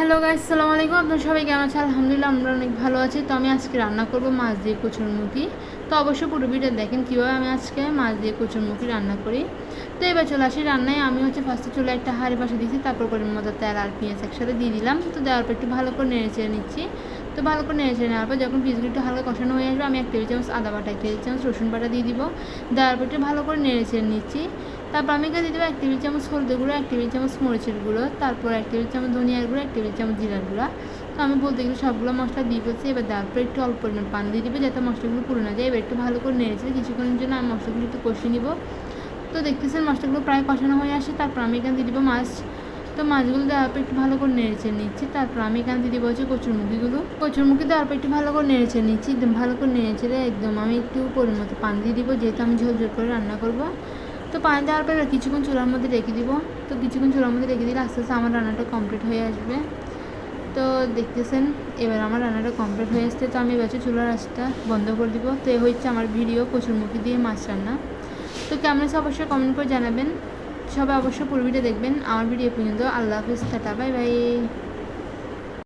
Hello guys, আসসালামু আলাইকুম। আপনারা সবাই কেমন আছেন? আলহামদুলিল্লাহ আমরা অনেক ভালো আছি। তো আমি আজকে রান্না করব মাছ দিয়ে কচুরমুখী। তো অবশ্যই পুরো ভিডিও দেখেন কীভাবে আমি আজকে মাছ দিয়ে কচুরমুখী রান্না করি। তো এবার চলে আসি রান্নায়। আমি ফার্স্টে চুলায় একটা হাঁড়ি বসে দিয়েছি, তারপর পরিমাণ মতো তেল আর পেঁয়াজ একসাথে দিয়ে দিলাম। তো দেওয়ার পর একটু ভালো করে নেড়ে চেড়ে নিচ্ছি। তো ভালো করে নেড়ে চেড়ে নেওয়ার পর যখন পিসগুলো একটু হালকা কষানো হয়ে আসবে, আমি 1 টেবিল চামচ আদা বাটা, 1 টেবিল চামচ রসুন বাটা দিয়ে দিব। দেওয়ার পর একটু ভালো করে নেড়ে চেড়ে নিচ্ছি। তারপর আমি এখানে দিয়ে দেবো 1 টেবিল চামচ হলুদের গুঁড়ো, 1 টেবিল চামচ মরিচের গুঁড়ো, তারপর 1 টেবিল চামচ ধনিয়ার গুঁড়ো, 1 টেবিল চামচ জিরার গুঁড়া। তো আমি বলতে গেলে সবগুলো মশলা দিয়ে ফেলছি। এবার দেওয়ার পর একটু অল্প পরিমাণ পানি দিয়ে দেবো যাতে মশলাগুলো পুড়ে না যায়। এবার একটু ভালো করে নেড়েছে কিছুক্ষণের জন্য আমি মশলাগুলো একটু কষিয়ে নিব। তো দেখতেছেন মশলাগুলো প্রায় কষানো হয়ে আসে। তারপর আমি এখানে দিয়ে দেবো মাছ। তো মাছগুলো দেওয়ার পর একটু ভালো করে নেড়েছে নিচ্ছি। তারপর আমি এখানে দিয়ে দেবো কচুরমুখী দেওয়ার পর একটু ভালো করে নেড়েছে নিচ্ছি। একদম ভালো করে নেড়েছে একদম আমি একটু পরিমাণ মতো পানি দিয়ে দিব, যেহেতু আমি ঝোল ঝোল করে রান্না করবো। তো পানি দেওয়ার পর কিছুক্ষণ চুলার মধ্যে রেখে দিব। তো কিছুক্ষণ চুলার মধ্যে রেখে দিলে আস্তে আস্তে আমার রান্নাটা কমপ্লিট হয়ে আসবে। তো দেখতেছেন এবার আমার রান্নাটা কমপ্লিট হয়ে আসছে। তো আমি এবার চুলার আঁচটা বন্ধ করে দিব। তো এই হচ্ছে আমার ভিডিও কচুরমুখী দিয়ে মাছ রান্না। তো কেমন আছে অবশ্যই কমেন্ট করে জানাবেন। সবাই অবশ্যই পুরো ভিডিও দেখবেন। আমার ভিডিও পর্যন্ত আল্লাহ হাফিজ, টাটা, বাই বাই।